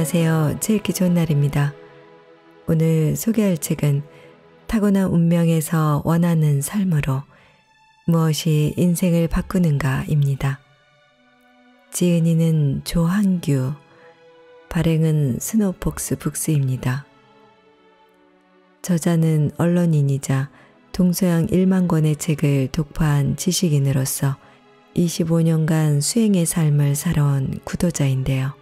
안녕하세요. 책 읽기 좋은 날입니다. 오늘 소개할 책은 타고난 운명에서 원하는 삶으로 무엇이 인생을 바꾸는가입니다. 지은이는 조한규, 발행은 스노우폭스 북스입니다. 저자는 언론인이자 동서양 1만 권의 책을 독파한 지식인으로서 25년간 수행의 삶을 살아온 구도자인데요.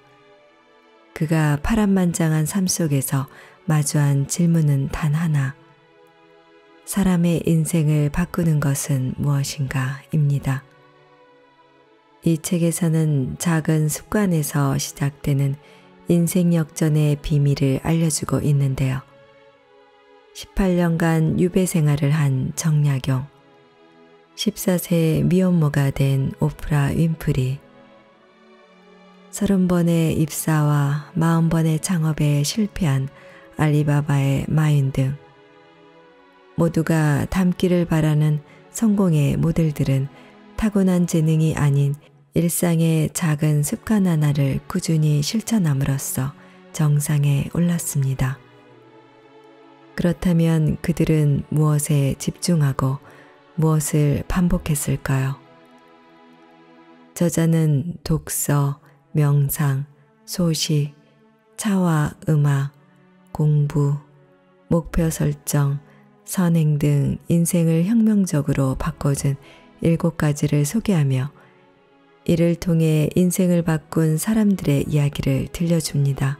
그가 파란만장한 삶 속에서 마주한 질문은 단 하나. 사람의 인생을 바꾸는 것은 무엇인가?입니다. 이 책에서는 작은 습관에서 시작되는 인생 역전의 비밀을 알려주고 있는데요. 18년간 유배 생활을 한 정약용, 14세 미혼모가 된 오프라 윈프리, 30번의 입사와 40번의 창업에 실패한 알리바바의 마윈 등 모두가 닮기를 바라는 성공의 모델들은 타고난 재능이 아닌 일상의 작은 습관 하나를 꾸준히 실천함으로써 정상에 올랐습니다. 그렇다면 그들은 무엇에 집중하고 무엇을 반복했을까요? 저자는 독서, 명상, 소식, 차와 음악, 공부, 목표 설정, 선행 등 인생을 혁명적으로 바꿔준 7가지를 소개하며 이를 통해 인생을 바꾼 사람들의 이야기를 들려줍니다.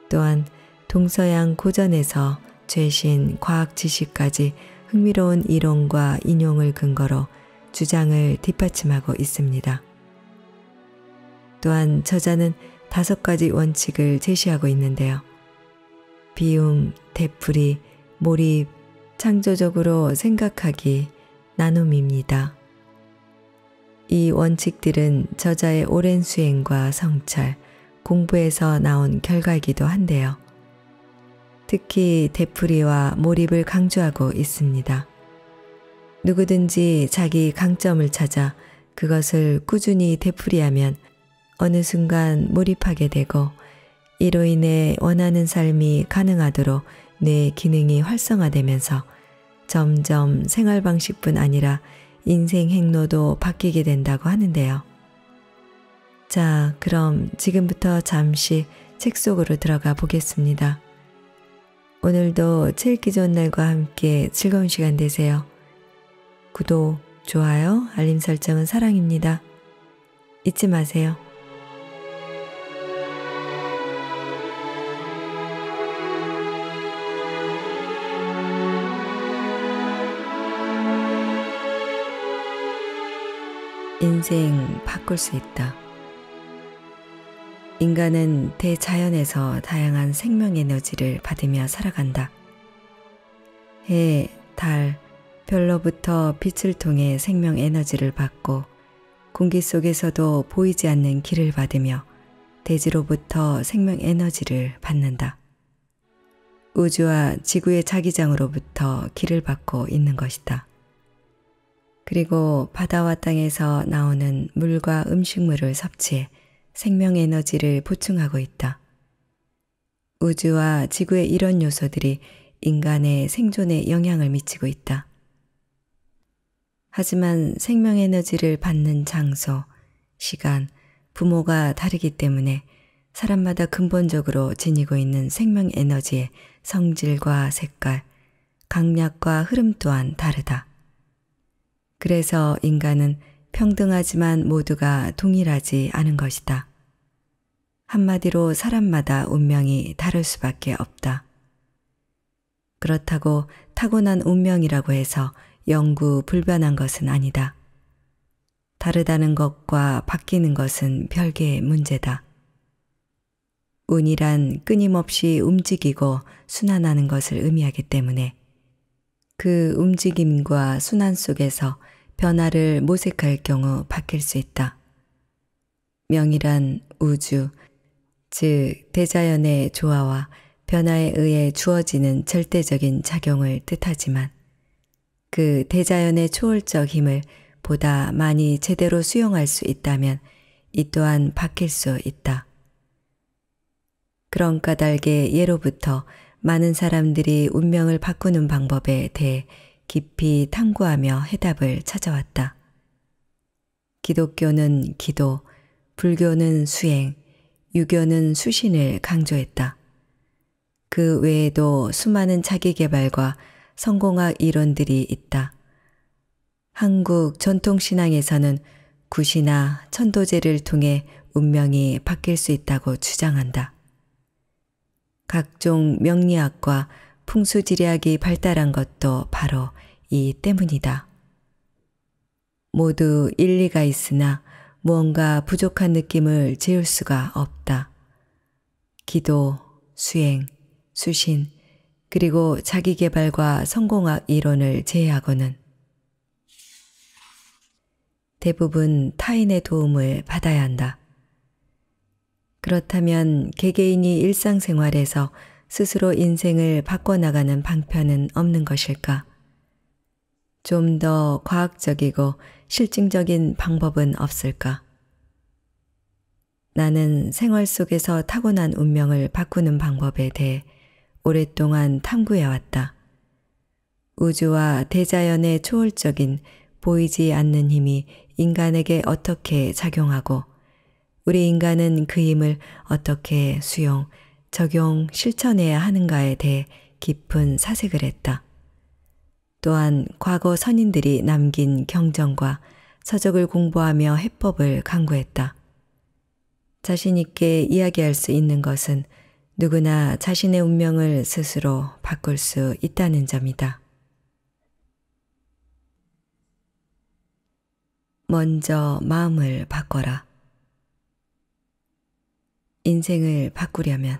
또한 동서양 고전에서 최신 과학 지식까지 흥미로운 이론과 인용을 근거로 주장을 뒷받침하고 있습니다. 또한 저자는 5가지 원칙을 제시하고 있는데요. 비움, 되풀이, 몰입, 창조적으로 생각하기, 나눔입니다. 이 원칙들은 저자의 오랜 수행과 성찰, 공부에서 나온 결과이기도 한데요. 특히 되풀이와 몰입을 강조하고 있습니다. 누구든지 자기 강점을 찾아 그것을 꾸준히 되풀이하면 어느 순간 몰입하게 되고 이로 인해 원하는 삶이 가능하도록 뇌 기능이 활성화되면서 점점 생활 방식뿐 아니라 인생 행로도 바뀌게 된다고 하는데요. 자, 그럼 지금부터 잠시 책 속으로 들어가 보겠습니다. 오늘도 책 읽기 좋은 날과 함께 즐거운 시간 되세요. 구독, 좋아요, 알림 설정은 사랑입니다. 잊지 마세요. 인생 바꿀 수 있다. 인간은 대자연에서 다양한 생명 에너지를 받으며 살아간다. 해, 달, 별로부터 빛을 통해 생명 에너지를 받고 공기 속에서도 보이지 않는 길을 받으며 대지로부터 생명 에너지를 받는다. 우주와 지구의 자기장으로부터 길을 받고 있는 것이다. 그리고 바다와 땅에서 나오는 물과 음식물을 섭취해 생명 에너지를 보충하고 있다. 우주와 지구의 이런 요소들이 인간의 생존에 영향을 미치고 있다. 하지만 생명 에너지를 받는 장소, 시간, 부모가 다르기 때문에 사람마다 근본적으로 지니고 있는 생명 에너지의 성질과 색깔, 강약과 흐름 또한 다르다. 그래서 인간은 평등하지만 모두가 동일하지 않은 것이다. 한마디로 사람마다 운명이 다를 수밖에 없다. 그렇다고 타고난 운명이라고 해서 영구 불변한 것은 아니다. 다르다는 것과 바뀌는 것은 별개의 문제다. 운이란 끊임없이 움직이고 순환하는 것을 의미하기 때문에 그 움직임과 순환 속에서 변화를 모색할 경우 바뀔 수 있다. 명이란 우주, 즉 대자연의 조화와 변화에 의해 주어지는 절대적인 작용을 뜻하지만 그 대자연의 초월적 힘을 보다 많이 제대로 수용할 수 있다면 이 또한 바뀔 수 있다. 그런 까닭의 예로부터 많은 사람들이 운명을 바꾸는 방법에 대해 깊이 탐구하며 해답을 찾아왔다. 기독교는 기도, 불교는 수행, 유교는 수신을 강조했다. 그 외에도 수많은 자기계발과 성공학 이론들이 있다. 한국 전통신앙에서는 굿이나 천도제를 통해 운명이 바뀔 수 있다고 주장한다. 각종 명리학과 풍수지리학이 발달한 것도 바로 이 때문이다. 모두 일리가 있으나 무언가 부족한 느낌을 지울 수가 없다. 기도, 수행, 수신, 그리고 자기계발과 성공학 이론을 제외하고는 대부분 타인의 도움을 받아야 한다. 그렇다면 개개인이 일상생활에서 스스로 인생을 바꿔나가는 방편은 없는 것일까? 좀 더 과학적이고 실증적인 방법은 없을까? 나는 생활 속에서 타고난 운명을 바꾸는 방법에 대해 오랫동안 탐구해왔다. 우주와 대자연의 초월적인 보이지 않는 힘이 인간에게 어떻게 작용하고 우리 인간은 그 힘을 어떻게 수용, 적용, 실천해야 하는가에 대해 깊은 사색을 했다. 또한 과거 선인들이 남긴 경전과 서적을 공부하며 해법을 강구했다. 자신 있게 이야기할 수 있는 것은 누구나 자신의 운명을 스스로 바꿀 수 있다는 점이다. 먼저 마음을 바꿔라. 인생을 바꾸려면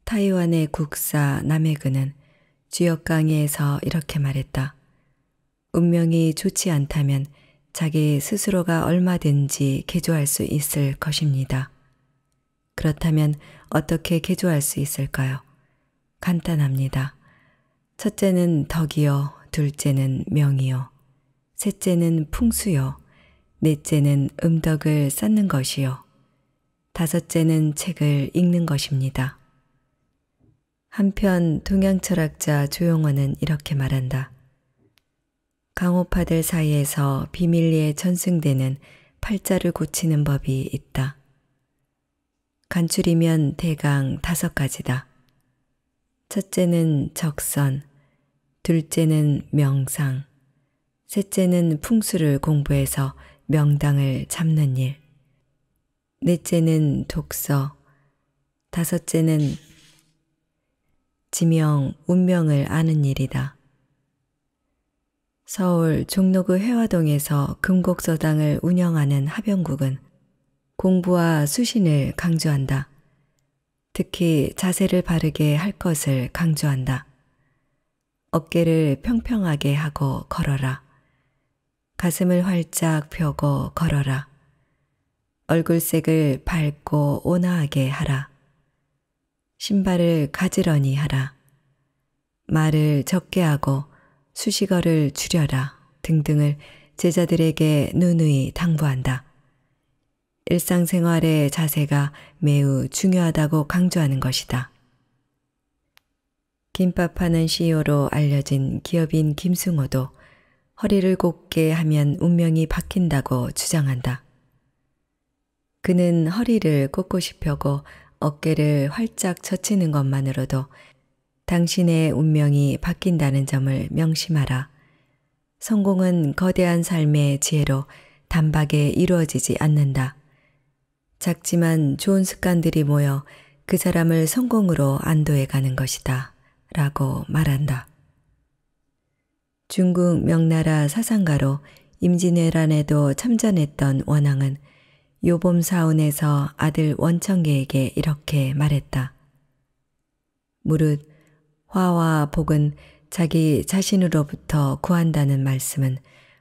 타이완의 국사 남해근은 주역 강의에서 이렇게 말했다. 운명이 좋지 않다면 자기 스스로가 얼마든지 개조할 수 있을 것입니다. 그렇다면 어떻게 개조할 수 있을까요? 간단합니다. 첫째는 덕이요, 둘째는 명이요, 셋째는 풍수요, 넷째는 음덕을 쌓는 것이요, 다섯째는 책을 읽는 것입니다. 한편 동양 철학자 조용원은 이렇게 말한다. 강호파들 사이에서 비밀리에 전승되는 팔자를 고치는 법이 있다. 간추리면 대강 5가지다. 첫째는 적선, 둘째는 명상, 셋째는 풍수를 공부해서 명당을 잡는 일, 넷째는 독서, 다섯째는 지명, 운명을 아는 일이다. 서울 종로구 회화동에서 금곡서당을 운영하는 하병국은 공부와 수신을 강조한다. 특히 자세를 바르게 할 것을 강조한다. 어깨를 평평하게 하고 걸어라. 가슴을 활짝 펴고 걸어라. 얼굴색을 밝고 온화하게 하라. 신발을 가지런히 하라. 말을 적게 하고 수식어를 줄여라 등등을 제자들에게 누누이 당부한다. 일상생활의 자세가 매우 중요하다고 강조하는 것이다. 김밥하는 CEO로 알려진 기업인 김승호도 허리를 곧게 하면 운명이 바뀐다고 주장한다. 그는 허리를 꼿꼿이 펴고 어깨를 활짝 젖히는 것만으로도 당신의 운명이 바뀐다는 점을 명심하라. 성공은 거대한 삶의 지혜로 단박에 이루어지지 않는다. 작지만 좋은 습관들이 모여 그 사람을 성공으로 안도해 가는 것이다. 라고 말한다. 중국 명나라 사상가로 임진왜란에도 참전했던 원왕은 요범사운에서 아들 원청계에게 이렇게 말했다. 무릇 화와 복은 자기 자신으로부터 구한다는 말씀은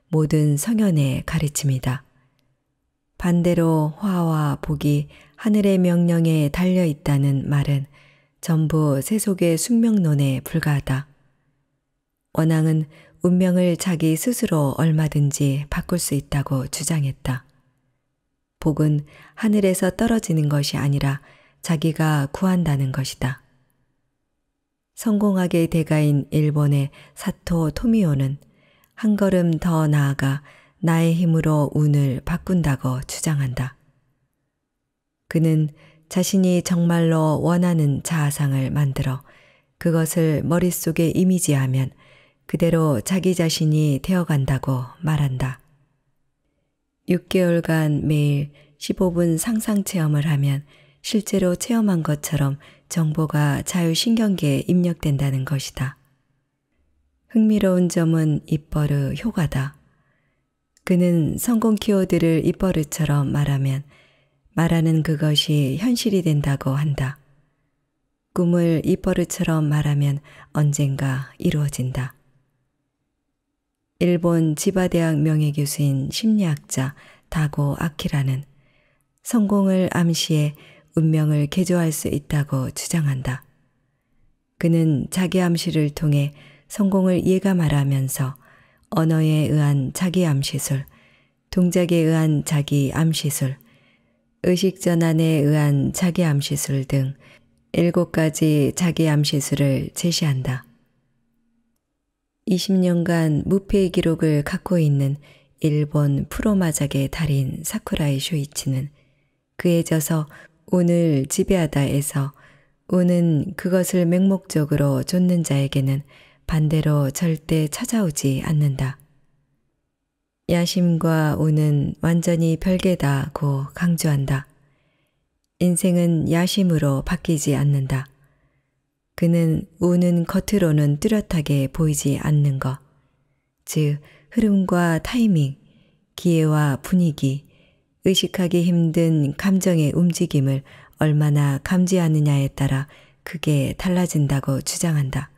모든 성현의 가르침이다. 반대로 화와 복이 하늘의 명령에 달려 있다는 말은 전부 세속의 숙명론에 불과하다. 원왕은 운명을 자기 스스로 얼마든지 바꿀 수 있다고 주장했다. 복은 하늘에서 떨어지는 것이 아니라 자기가 구한다는 것이다. 성공학의 대가인 일본의 사토 토미오는 한 걸음 더 나아가 나의 힘으로 운을 바꾼다고 주장한다. 그는 자신이 정말로 원하는 자아상을 만들어 그것을 머릿속에 이미지하면 그대로 자기 자신이 되어간다고 말한다. 6개월간 매일 15분 상상 체험을 하면 실제로 체험한 것처럼 정보가 자율신경계에 입력된다는 것이다. 흥미로운 점은 입버릇 효과다. 그는 성공 키워드를 입버릇처럼 말하면 말하는 그것이 현실이 된다고 한다. 꿈을 입버릇처럼 말하면 언젠가 이루어진다. 일본 지바대학 명예교수인 심리학자 다고 아키라는 성공을 암시해 운명을 개조할 수 있다고 주장한다. 그는 자기 암시를 통해 성공을 예감하라면서 언어에 의한 자기 암시술, 동작에 의한 자기 암시술, 의식전환에 의한 자기 암시술 등 7가지 자기 암시술을 제시한다. 20년간 무패의 기록을 갖고 있는 일본 프로마작의 달인 사쿠라이 쇼이치는 그에 져서 운을 지배하다에서 운은 그것을 맹목적으로 좇는 자에게는 반대로 절대 찾아오지 않는다. 야심과 운은 완전히 별개다고 강조한다. 인생은 야심으로 바뀌지 않는다. 그는 운은 겉으로는 뚜렷하게 보이지 않는 것, 즉 흐름과 타이밍, 기회와 분위기, 의식하기 힘든 감정의 움직임을 얼마나 감지하느냐에 따라 크게 달라진다고 주장한다.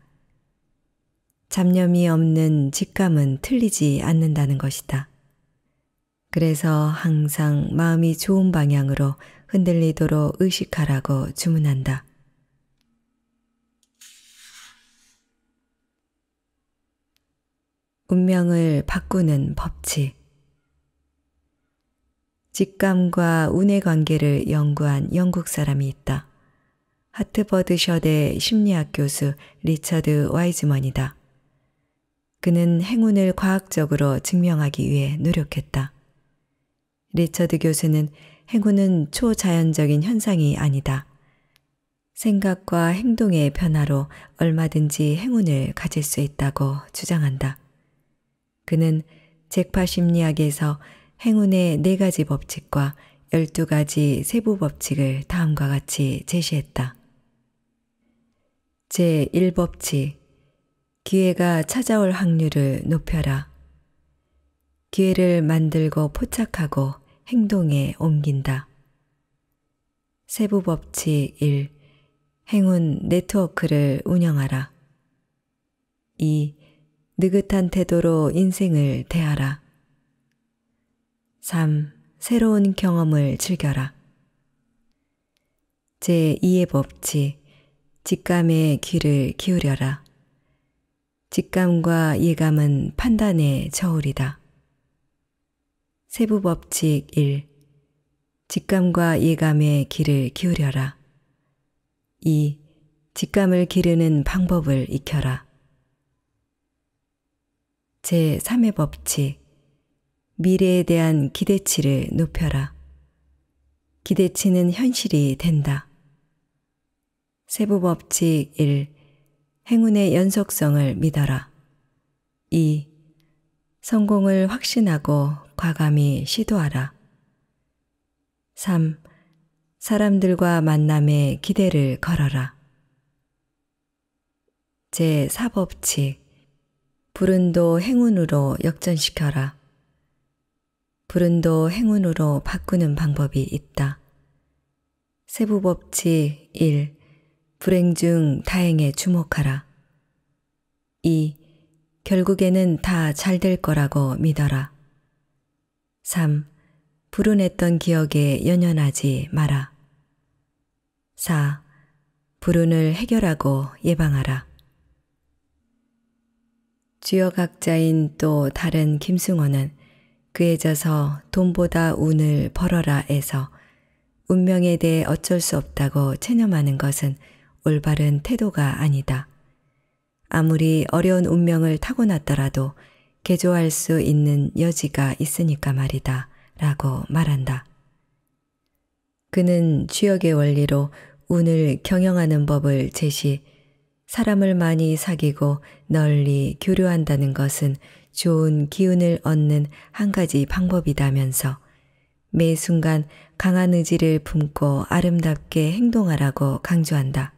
잡념이 없는 직감은 틀리지 않는다는 것이다. 그래서 항상 마음이 좋은 방향으로 흔들리도록 의식하라고 주문한다. 운명을 바꾸는 법칙. 직감과 운의 관계를 연구한 영국 사람이 있다. 하트버드셔대 심리학 교수 리처드 와이즈먼이다. 그는 행운을 과학적으로 증명하기 위해 노력했다. 리처드 교수는 행운은 초자연적인 현상이 아니다. 생각과 행동의 변화로 얼마든지 행운을 가질 수 있다고 주장한다. 그는 잭파 심리학에서 행운의 4가지 법칙과 12가지 세부 법칙을 다음과 같이 제시했다. 제1법칙, 기회가 찾아올 확률을 높여라. 기회를 만들고 포착하고 행동에 옮긴다. 세부 법칙 1, 행운 네트워크를 운영하라. 2, 느긋한 태도로 인생을 대하라. 3. 새로운 경험을 즐겨라. 제2의 법칙, 직감의 귀를 기울여라. 직감과 예감은 판단의 저울이다. 세부 법칙 1. 직감과 예감의 귀를 기울여라. 2. 직감을 기르는 방법을 익혀라. 제3의 법칙, 미래에 대한 기대치를 높여라. 기대치는 현실이 된다. 세부 법칙 1. 행운의 연속성을 믿어라. 2. 성공을 확신하고 과감히 시도하라. 3. 사람들과 만남에 기대를 걸어라. 제4법칙, 불운도 행운으로 역전시켜라. 불운도 행운으로 바꾸는 방법이 있다. 세부 법칙 1. 불행 중 다행에 주목하라. 2. 결국에는 다 잘 될 거라고 믿어라. 3. 불운했던 기억에 연연하지 마라. 4. 불운을 해결하고 예방하라. 주역학자인 또 다른 김승호는 그에 져서 돈보다 운을 벌어라에서 운명에 대해 어쩔 수 없다고 체념하는 것은 올바른 태도가 아니다. 아무리 어려운 운명을 타고났더라도 개조할 수 있는 여지가 있으니까 말이다. 라고 말한다. 그는 주역의 원리로 운을 경영하는 법을 제시, 사람을 많이 사귀고 널리 교류한다는 것은 좋은 기운을 얻는 한 가지 방법이다면서 매 순간 강한 의지를 품고 아름답게 행동하라고 강조한다.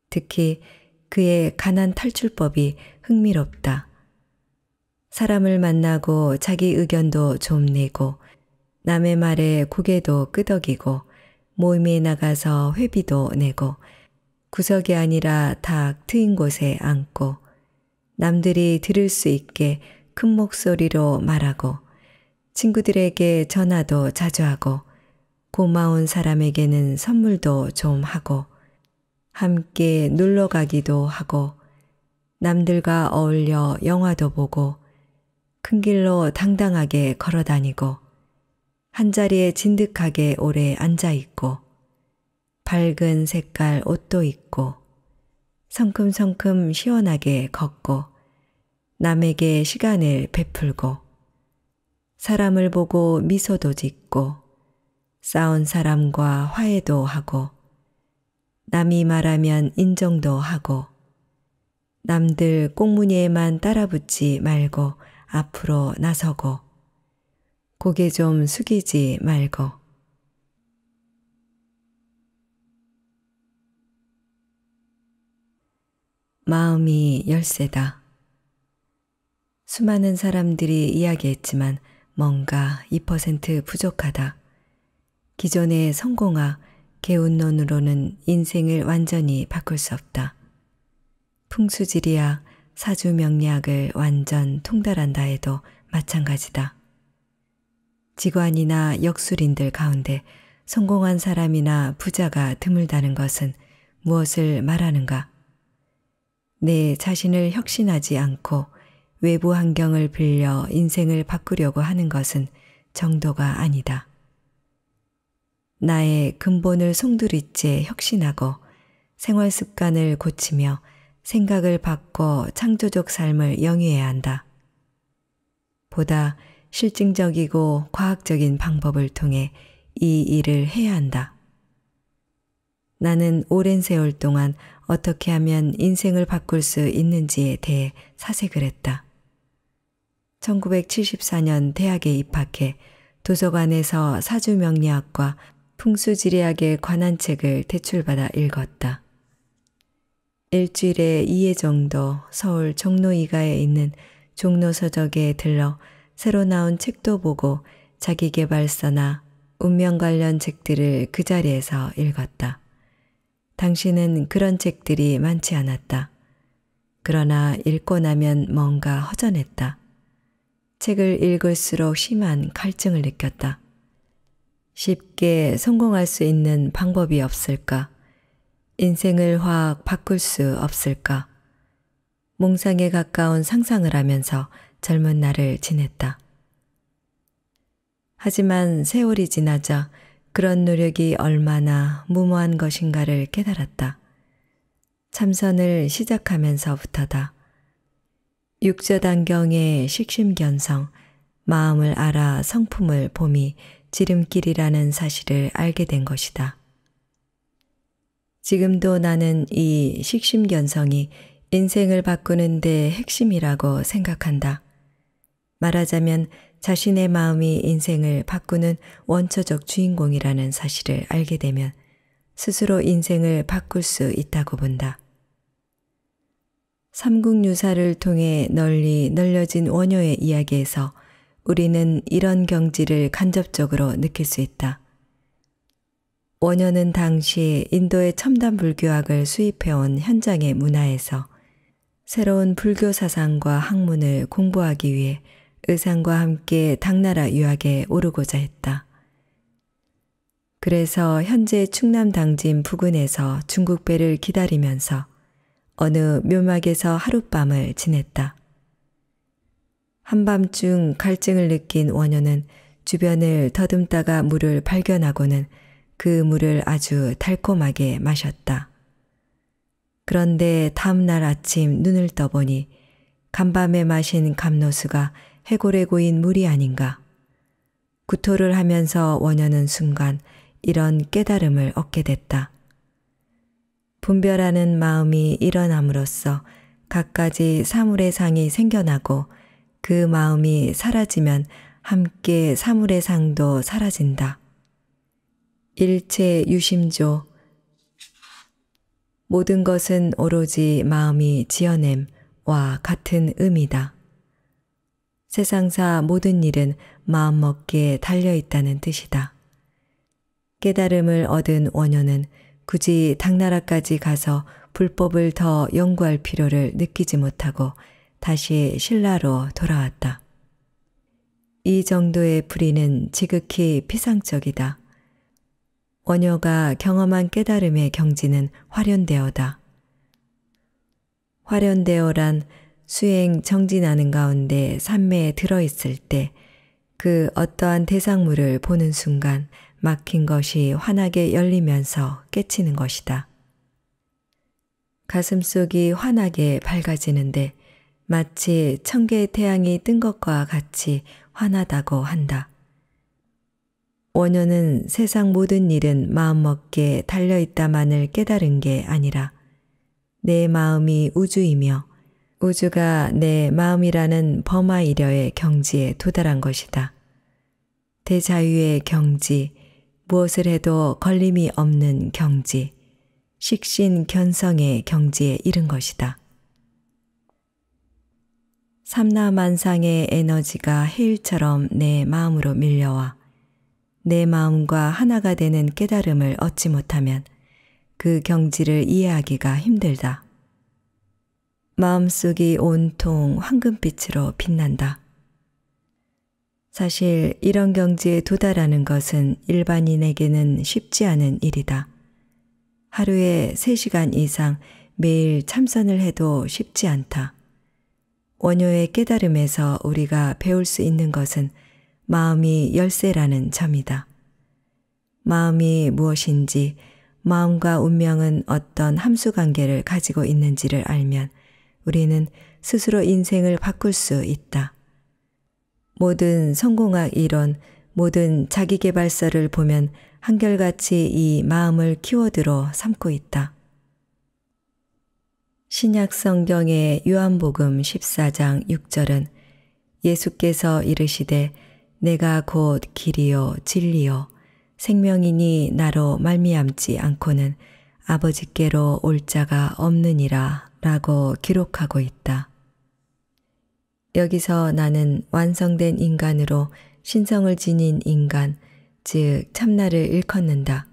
특히 그의 가난 탈출법이 흥미롭다. 사람을 만나고 자기 의견도 좀 내고 남의 말에 고개도 끄덕이고 모임에 나가서 회비도 내고 구석이 아니라 탁 트인 곳에 앉고 남들이 들을 수 있게 큰 목소리로 말하고 친구들에게 전화도 자주 하고 고마운 사람에게는 선물도 좀 하고 함께 놀러 가기도 하고 남들과 어울려 영화도 보고 큰 길로 당당하게 걸어 다니고 한자리에 진득하게 오래 앉아 있고 밝은 색깔 옷도 입고 성큼성큼 시원하게 걷고 남에게 시간을 베풀고 사람을 보고 미소도 짓고 싸운 사람과 화해도 하고 남이 말하면 인정도 하고 남들 꽁무니에만 따라붙지 말고 앞으로 나서고 고개 좀 숙이지 말고 마음이 열쇠다. 수많은 사람들이 이야기했지만 뭔가 2% 부족하다. 기존의 성공학, 개운론으로는 인생을 완전히 바꿀 수 없다. 풍수지리학, 사주명리학을 완전 통달한다 해도 마찬가지다. 직관이나 역술인들 가운데 성공한 사람이나 부자가 드물다는 것은 무엇을 말하는가? 내 자신을 혁신하지 않고 외부 환경을 빌려 인생을 바꾸려고 하는 것은 정도가 아니다. 나의 근본을 송두리째 혁신하고 생활 습관을 고치며 생각을 바꿔 창조적 삶을 영위해야 한다. 보다 실증적이고 과학적인 방법을 통해 이 일을 해야 한다. 나는 오랜 세월 동안 어떻게 하면 인생을 바꿀 수 있는지에 대해 사색을 했다. 1974년 대학에 입학해 도서관에서 사주명리학과 풍수지리학에 관한 책을 대출받아 읽었다. 일주일에 2회 정도 서울 종로이가에 있는 종로서적에 들러 새로 나온 책도 보고 자기계발서나 운명 관련 책들을 그 자리에서 읽었다. 당시는 그런 책들이 많지 않았다. 그러나 읽고 나면 뭔가 허전했다. 책을 읽을수록 심한 갈증을 느꼈다. 쉽게 성공할 수 있는 방법이 없을까? 인생을 확 바꿀 수 없을까? 몽상에 가까운 상상을 하면서 젊은 날을 지냈다. 하지만 세월이 지나자 그런 노력이 얼마나 무모한 것인가를 깨달았다. 참선을 시작하면서부터다. 육저단경의 식심견성, 마음을 알아 성품을 봄이 지름길이라는 사실을 알게 된 것이다. 지금도 나는 이 식심견성이 인생을 바꾸는 데 핵심이라고 생각한다. 말하자면 자신의 마음이 인생을 바꾸는 원초적 주인공이라는 사실을 알게 되면 스스로 인생을 바꿀 수 있다고 본다. 삼국유사를 통해 널리 널려진 원효의 이야기에서 우리는 이런 경지를 간접적으로 느낄 수 있다. 원효는 당시 인도의 첨단 불교학을 수입해온 현장의 문화에서 새로운 불교 사상과 학문을 공부하기 위해 의상과 함께 당나라 유학에 오르고자 했다. 그래서 현재 충남 당진 부근에서 중국배를 기다리면서 어느 묘막에서 하룻밤을 지냈다. 한밤중 갈증을 느낀 원효는 주변을 더듬다가 물을 발견하고는 그 물을 아주 달콤하게 마셨다. 그런데 다음날 아침 눈을 떠보니 간밤에 마신 감노수가 해골에 고인 물이 아닌가. 구토를 하면서 원효는 순간 이런 깨달음을 얻게 됐다. 분별하는 마음이 일어남으로써 갖가지 사물의 상이 생겨나고 그 마음이 사라지면 함께 사물의 상도 사라진다. 일체 유심조 모든 것은 오로지 마음이 지어냄과 같은 의미다. 세상사 모든 일은 마음먹기에 달려있다는 뜻이다. 깨달음을 얻은 원효는 굳이 당나라까지 가서 불법을 더 연구할 필요를 느끼지 못하고 다시 신라로 돌아왔다. 이 정도의 불의는 지극히 피상적이다. 원효가 경험한 깨달음의 경지는 화련대어다. 화련대어란 수행 정진하는 가운데 산매에 들어있을 때 그 어떠한 대상물을 보는 순간 막힌 것이 환하게 열리면서 깨치는 것이다. 가슴속이 환하게 밝아지는데 마치 1000개의 태양이 뜬 것과 같이 환하다고 한다. 원효는 세상 모든 일은 마음먹기에 달려있다만을 깨달은 게 아니라 내 마음이 우주이며 우주가 내 마음이라는 범아이려의 경지에 도달한 것이다. 대자유의 경지, 무엇을 해도 걸림이 없는 경지, 식신견성의 경지에 이른 것이다. 삼라만상의 에너지가 해일처럼 내 마음으로 밀려와 내 마음과 하나가 되는 깨달음을 얻지 못하면 그 경지를 이해하기가 힘들다. 마음속이 온통 황금빛으로 빛난다. 사실 이런 경지에 도달하는 것은 일반인에게는 쉽지 않은 일이다. 하루에 3시간 이상 매일 참선을 해도 쉽지 않다. 원효의 깨달음에서 우리가 배울 수 있는 것은 마음이 열쇠라는 점이다. 마음이 무엇인지, 마음과 운명은 어떤 함수관계를 가지고 있는지를 알면 우리는 스스로 인생을 바꿀 수 있다. 모든 성공학 이론, 모든 자기계발서를 보면 한결같이 이 마음을 키워드로 삼고 있다. 신약 성경의 요한복음 14장 6절은 예수께서 이르시되 내가 곧 길이요 진리요 생명이니 나로 말미암지 않고는 아버지께로 올 자가 없느니라 라고 기록하고 있다. 여기서 나는 완성된 인간으로 신성을 지닌 인간, 즉 참나를 일컫는다.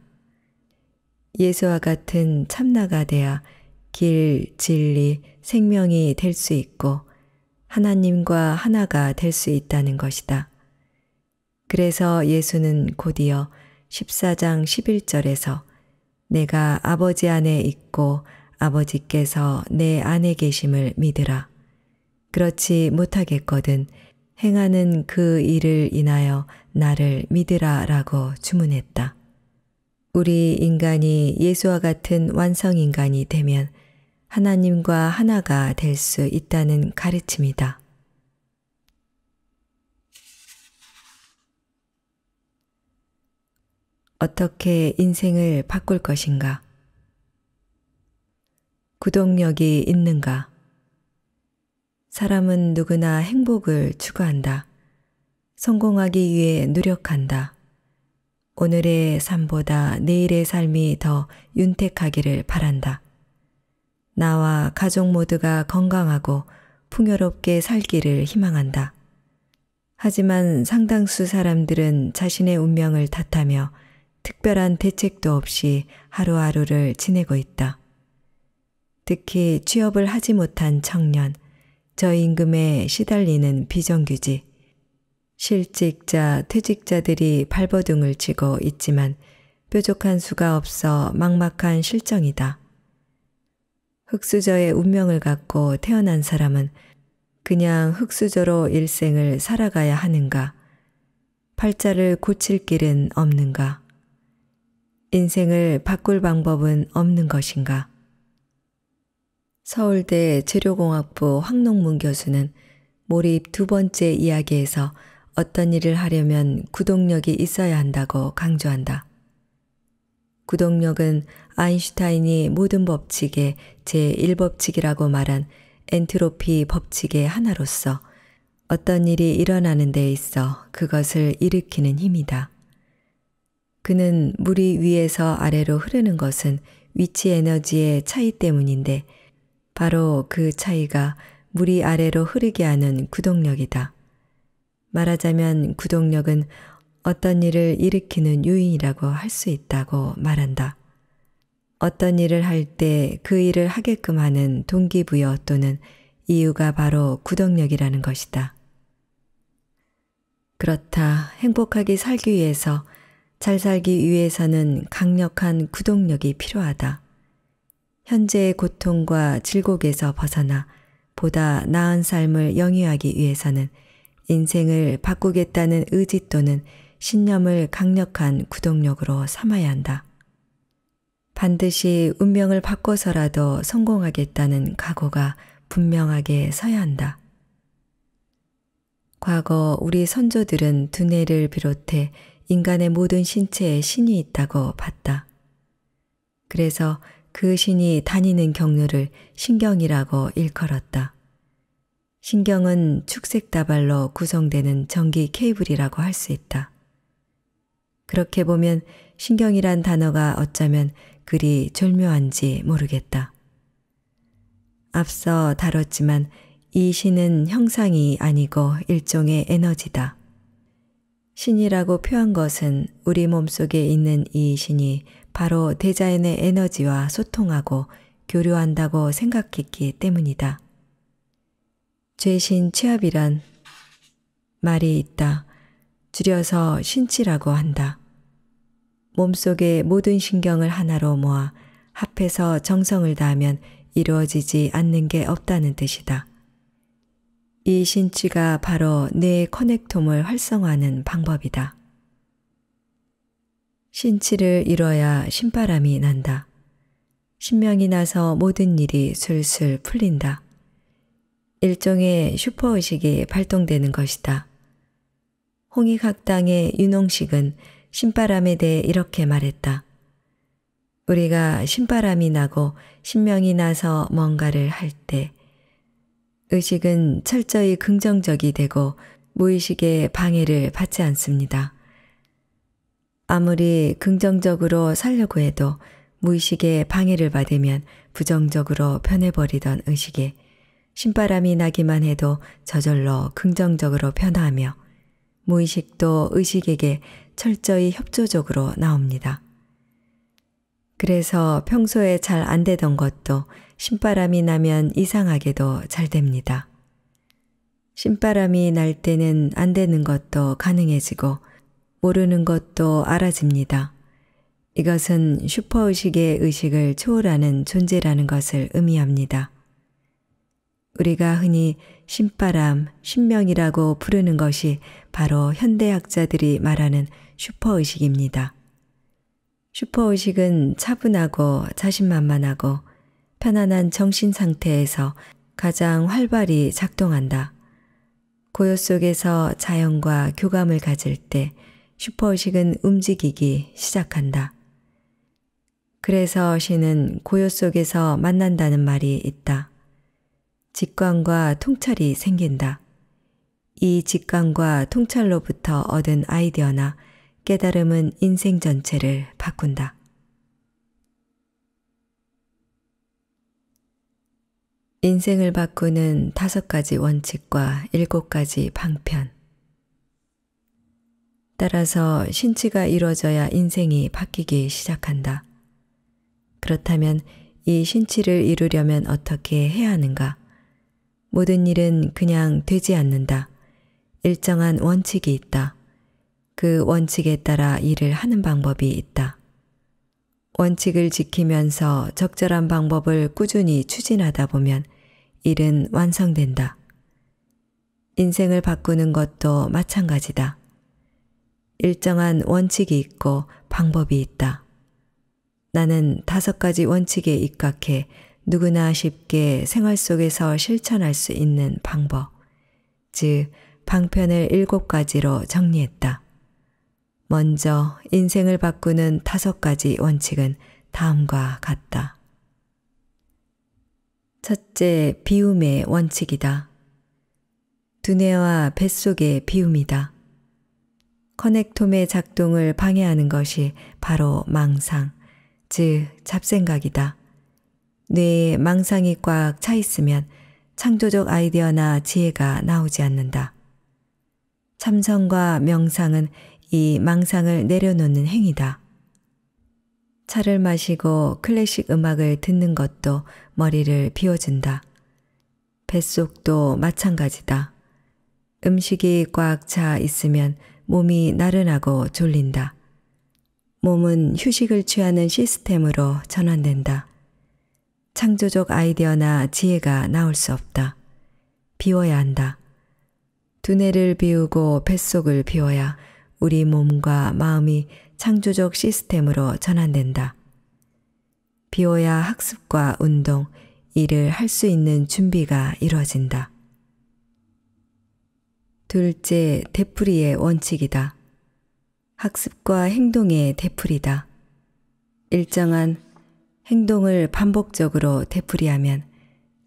예수와 같은 참나가 돼야 길, 진리, 생명이 될 수 있고 하나님과 하나가 될 수 있다는 것이다. 그래서 예수는 곧이어 14장 11절에서 내가 아버지 안에 있고 아버지께서 내 안에 계심을 믿으라. 그렇지 못하겠거든 행하는 그 일을 인하여 나를 믿으라 라고 주문했다. 우리 인간이 예수와 같은 완성인간이 되면 하나님과 하나가 될 수 있다는 가르침이다. 어떻게 인생을 바꿀 것인가? 구동력이 있는가? 사람은 누구나 행복을 추구한다. 성공하기 위해 노력한다. 오늘의 삶보다 내일의 삶이 더 윤택하기를 바란다. 나와 가족 모두가 건강하고 풍요롭게 살기를 희망한다. 하지만 상당수 사람들은 자신의 운명을 탓하며 특별한 대책도 없이 하루하루를 지내고 있다. 특히 취업을 하지 못한 청년, 저임금에 시달리는 비정규직, 실직자, 퇴직자들이 발버둥을 치고 있지만 뾰족한 수가 없어 막막한 실정이다. 흙수저의 운명을 갖고 태어난 사람은 그냥 흙수저로 일생을 살아가야 하는가? 팔자를 고칠 길은 없는가? 인생을 바꿀 방법은 없는 것인가? 서울대 재료공학부 황농문 교수는 몰입 두 번째 이야기에서 어떤 일을 하려면 구동력이 있어야 한다고 강조한다. 구동력은 아인슈타인이 모든 법칙의 제1법칙이라고 말한 엔트로피 법칙의 하나로서 어떤 일이 일어나는 데 있어 그것을 일으키는 힘이다. 그는 물이 위에서 아래로 흐르는 것은 위치 에너지의 차이 때문인데 바로 그 차이가 물이 아래로 흐르게 하는 구동력이다. 말하자면 구동력은 어떤 일을 일으키는 요인이라고 할 수 있다고 말한다. 어떤 일을 할 때 그 일을 하게끔 하는 동기부여 또는 이유가 바로 구동력이라는 것이다. 그렇다. 행복하게 살기 위해서, 잘 살기 위해서는 강력한 구동력이 필요하다. 현재의 고통과 질곡에서 벗어나 보다 나은 삶을 영위하기 위해서는 인생을 바꾸겠다는 의지 또는 신념을 강력한 구동력으로 삼아야 한다. 반드시 운명을 바꿔서라도 성공하겠다는 각오가 분명하게 서야 한다. 과거 우리 선조들은 두뇌를 비롯해 인간의 모든 신체에 신이 있다고 봤다. 그래서 그 신이 다니는 경로를 신경이라고 일컬었다. 신경은 축색다발로 구성되는 전기 케이블이라고 할 수 있다. 그렇게 보면 신경이란 단어가 어쩌면 그리 절묘한지 모르겠다. 앞서 다뤘지만 이 신은 형상이 아니고 일종의 에너지다. 신이라고 표한 것은 우리 몸속에 있는 이 신이 바로 대자연의 에너지와 소통하고 교류한다고 생각했기 때문이다. 죄신 취합이란 말이 있다. 줄여서 신치라고 한다. 몸속의 모든 신경을 하나로 모아 합해서 정성을 다하면 이루어지지 않는 게 없다는 뜻이다. 이 신취가 바로 뇌의 커넥톰을 활성화하는 방법이다. 신취를 이뤄야 신바람이 난다. 신명이 나서 모든 일이 술술 풀린다. 일종의 슈퍼의식이 발동되는 것이다. 홍익학당의 윤홍식은 신바람에 대해 이렇게 말했다. 우리가 신바람이 나고 신명이 나서 뭔가를 할 때 의식은 철저히 긍정적이 되고 무의식의 방해를 받지 않습니다. 아무리 긍정적으로 살려고 해도 무의식의 방해를 받으면 부정적으로 변해버리던 의식에 신바람이 나기만 해도 저절로 긍정적으로 변화하며 무의식도 의식에게 철저히 협조적으로 나옵니다. 그래서 평소에 잘 안 되던 것도 신바람이 나면 이상하게도 잘 됩니다. 신바람이 날 때는 안 되는 것도 가능해지고 모르는 것도 알아집니다. 이것은 슈퍼의식의 의식을 초월하는 존재라는 것을 의미합니다. 우리가 흔히 신바람, 신명이라고 부르는 것이 바로 현대학자들이 말하는 슈퍼의식입니다. 슈퍼의식은 차분하고 자신만만하고 편안한 정신 상태에서 가장 활발히 작동한다. 고요 속에서 자연과 교감을 가질 때 슈퍼의식은 움직이기 시작한다. 그래서 시는 고요 속에서 만난다는 말이 있다. 직관과 통찰이 생긴다. 이 직관과 통찰로부터 얻은 아이디어나 깨달음은 인생 전체를 바꾼다. 인생을 바꾸는 5가지 원칙과 7가지 방편. 따라서 신취가 이루어져야 인생이 바뀌기 시작한다. 그렇다면 이 신취를 이루려면 어떻게 해야 하는가? 모든 일은 그냥 되지 않는다. 일정한 원칙이 있다. 그 원칙에 따라 일을 하는 방법이 있다. 원칙을 지키면서 적절한 방법을 꾸준히 추진하다 보면 일은 완성된다. 인생을 바꾸는 것도 마찬가지다. 일정한 원칙이 있고 방법이 있다. 나는 5가지 원칙에 입각해 누구나 쉽게 생활 속에서 실천할 수 있는 방법, 즉 방편을 7가지로 정리했다. 먼저 인생을 바꾸는 5가지 원칙은 다음과 같다. 첫째, 비움의 원칙이다. 두뇌와 뱃속의 비움이다. 커넥톰의 작동을 방해하는 것이 바로 망상, 즉 잡생각이다. 뇌에 망상이 꽉 차 있으면 창조적 아이디어나 지혜가 나오지 않는다. 참선과 명상은 이 망상을 내려놓는 행위다. 차를 마시고 클래식 음악을 듣는 것도 머리를 비워준다. 뱃속도 마찬가지다. 음식이 꽉 차 있으면 몸이 나른하고 졸린다. 몸은 휴식을 취하는 시스템으로 전환된다. 창조적 아이디어나 지혜가 나올 수 없다. 비워야 한다. 두뇌를 비우고 뱃속을 비워야 우리 몸과 마음이 창조적 시스템으로 전환된다. 비워야 학습과 운동, 일을 할 수 있는 준비가 이루어진다. 둘째, 되풀이의 원칙이다. 학습과 행동의 되풀이다. 일정한 행동을 반복적으로 되풀이하면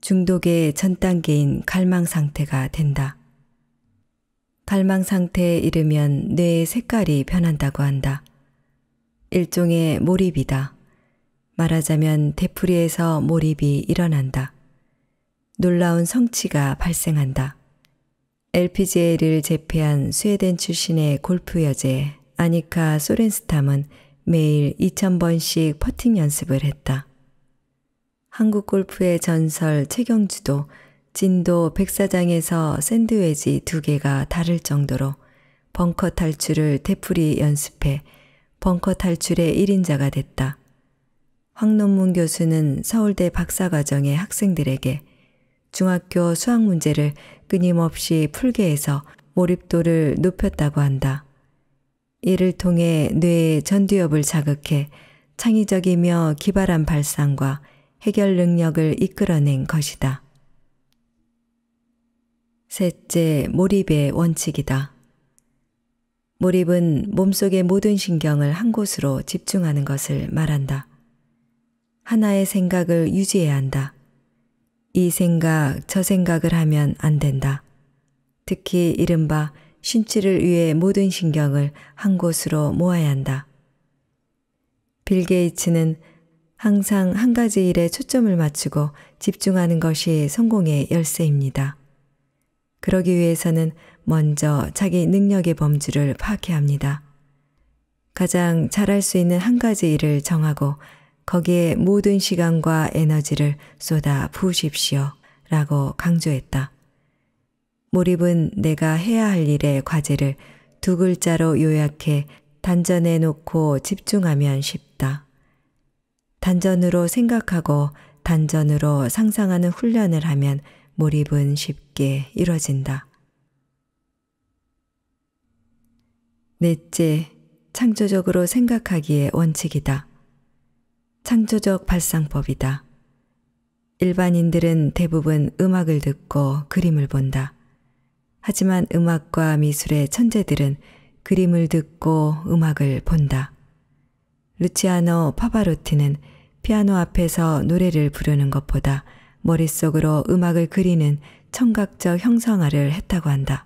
중독의 전 단계인 갈망 상태가 된다. 갈망 상태에 이르면 뇌의 색깔이 변한다고 한다. 일종의 몰입이다. 말하자면 되풀이에서 몰입이 일어난다. 놀라운 성취가 발생한다. LPGA를 제패한 스웨덴 출신의 골프 여제 아니카 소렌스탐은 매일 2000번씩 퍼팅 연습을 했다. 한국 골프의 전설 최경주도 진도 백사장에서 샌드웨지 2개가 다를 정도로 벙커 탈출을 되풀이 연습해 벙커 탈출의 1인자가 됐다. 황논문 교수는 서울대 박사과정의 학생들에게 중학교 수학 문제를 끊임없이 풀게 해서 몰입도를 높였다고 한다. 이를 통해 뇌의 전두엽을 자극해 창의적이며 기발한 발상과 해결 능력을 이끌어낸 것이다. 셋째, 몰입의 원칙이다. 몰입은 몸속의 모든 신경을 한 곳으로 집중하는 것을 말한다. 하나의 생각을 유지해야 한다. 이 생각, 저 생각을 하면 안 된다. 특히 이른바 신취를 위해 모든 신경을 한 곳으로 모아야 한다. 빌 게이츠는 항상 한 가지 일에 초점을 맞추고 집중하는 것이 성공의 열쇠입니다. 그러기 위해서는 먼저 자기 능력의 범주를 파악해야 합니다. 가장 잘할 수 있는 한 가지 일을 정하고 거기에 모든 시간과 에너지를 쏟아 부으십시오 라고 강조했다. 몰입은 내가 해야 할 일의 과제를 2글자로 요약해 단전에 놓고 집중하면 쉽다. 단전으로 생각하고 단전으로 상상하는 훈련을 하면 몰입은 쉽게 이루어진다. 넷째, 창조적으로 생각하기의 원칙이다. 창조적 발상법이다. 일반인들은 대부분 음악을 듣고 그림을 본다. 하지만 음악과 미술의 천재들은 그림을 듣고 음악을 본다. 루치아노 파바로티는 피아노 앞에서 노래를 부르는 것보다 머릿속으로 음악을 그리는 청각적 형상화를 했다고 한다.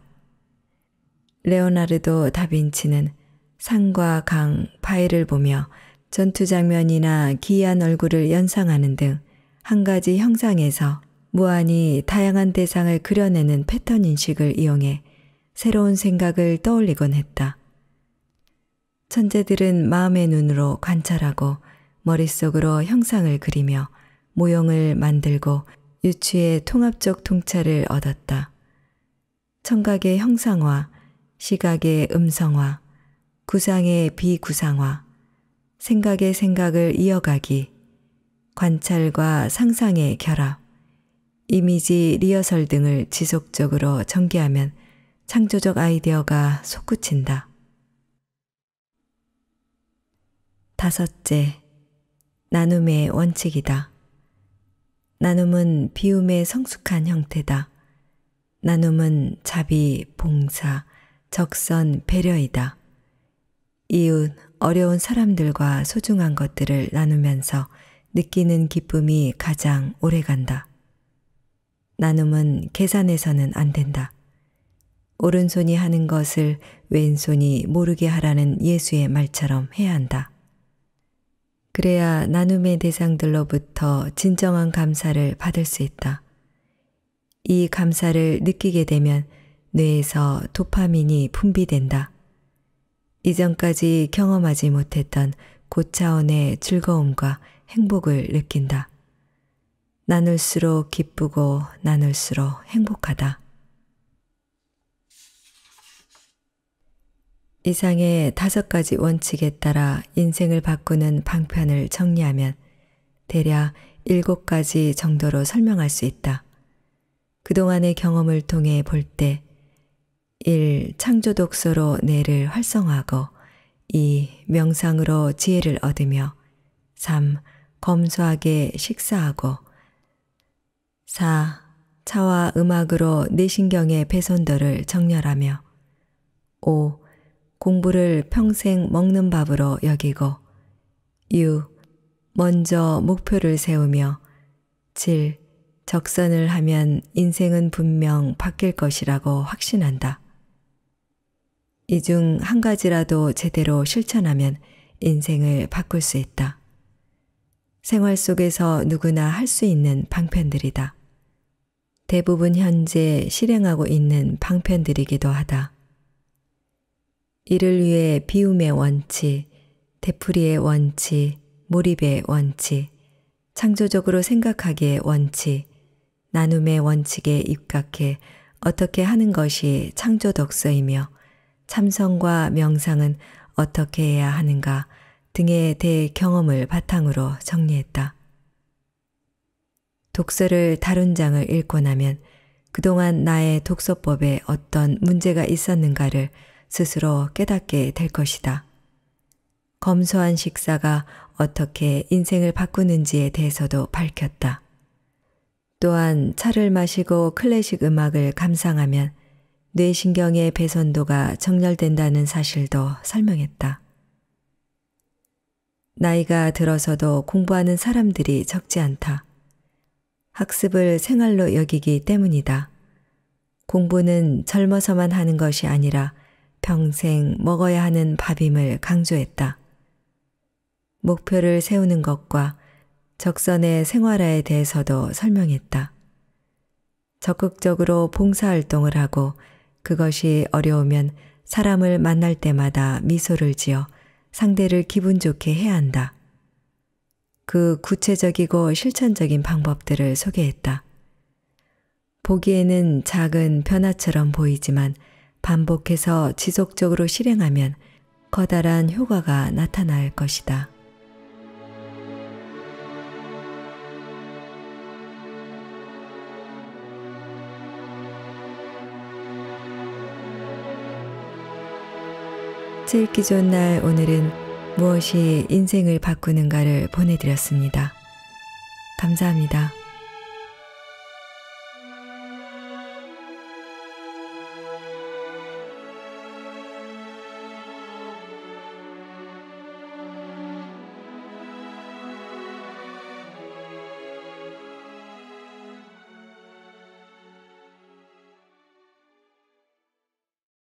레오나르도 다빈치는 산과 강, 바위를 보며 전투 장면이나 기이한 얼굴을 연상하는 등 한 가지 형상에서 무한히 다양한 대상을 그려내는 패턴 인식을 이용해 새로운 생각을 떠올리곤 했다. 천재들은 마음의 눈으로 관찰하고 머릿속으로 형상을 그리며 모형을 만들고 유추의 통합적 통찰을 얻었다. 청각의 형상화, 시각의 음성화, 구상의 비구상화, 생각의 생각을 이어가기, 관찰과 상상의 결합, 이미지 리허설 등을 지속적으로 전개하면 창조적 아이디어가 솟구친다. 다섯째, 나눔의 원칙이다. 나눔은 비움의 성숙한 형태다. 나눔은 자비, 봉사, 적선, 배려이다. 이웃, 어려운 사람들과 소중한 것들을 나누면서 느끼는 기쁨이 가장 오래간다. 나눔은 계산해서는 안 된다. 오른손이 하는 것을 왼손이 모르게 하라는 예수의 말처럼 해야 한다. 그래야 나눔의 대상들로부터 진정한 감사를 받을 수 있다. 이 감사를 느끼게 되면 뇌에서 도파민이 분비된다. 이전까지 경험하지 못했던 고차원의 즐거움과 행복을 느낀다. 나눌수록 기쁘고 나눌수록 행복하다. 이상의 5가지 원칙에 따라 인생을 바꾸는 방편을 정리하면 대략 7가지 정도로 설명할 수 있다. 그동안의 경험을 통해 볼 때 1. 창조 독서로 뇌를 활성화하고 2. 명상으로 지혜를 얻으며 3. 검소하게 식사하고 4. 차와 음악으로 뇌신경의 배선도를 정렬하며 5. 공부를 평생 먹는 밥으로 여기고 6. 먼저 목표를 세우며 7. 적선을 하면 인생은 분명 바뀔 것이라고 확신한다. 이 중 한 가지라도 제대로 실천하면 인생을 바꿀 수 있다. 생활 속에서 누구나 할 수 있는 방편들이다. 대부분 현재 실행하고 있는 방편들이기도 하다. 이를 위해 비움의 원칙, 되풀이의 원칙, 몰입의 원칙, 창조적으로 생각하기의 원칙, 나눔의 원칙에 입각해 어떻게 하는 것이 창조 독서이며 참선과 명상은 어떻게 해야 하는가 등의 대경험을 바탕으로 정리했다. 독서를 다룬 장을 읽고 나면 그동안 나의 독서법에 어떤 문제가 있었는가를 스스로 깨닫게 될 것이다. 검소한 식사가 어떻게 인생을 바꾸는지에 대해서도 밝혔다. 또한 차를 마시고 클래식 음악을 감상하면 뇌신경의 배선도가 정렬된다는 사실도 설명했다. 나이가 들어서도 공부하는 사람들이 적지 않다. 학습을 생활로 여기기 때문이다. 공부는 젊어서만 하는 것이 아니라 평생 먹어야 하는 밥임을 강조했다. 목표를 세우는 것과 적선의 생활화에 대해서도 설명했다. 적극적으로 봉사활동을 하고 그것이 어려우면 사람을 만날 때마다 미소를 지어 상대를 기분 좋게 해야 한다. 그 구체적이고 실천적인 방법들을 소개했다. 보기에는 작은 변화처럼 보이지만 반복해서 지속적으로 실행하면 커다란 효과가 나타날 것이다. 읽기 좋은 날 오늘은 무엇이 인생을 바꾸는가를 보내드렸습니다. 감사합니다.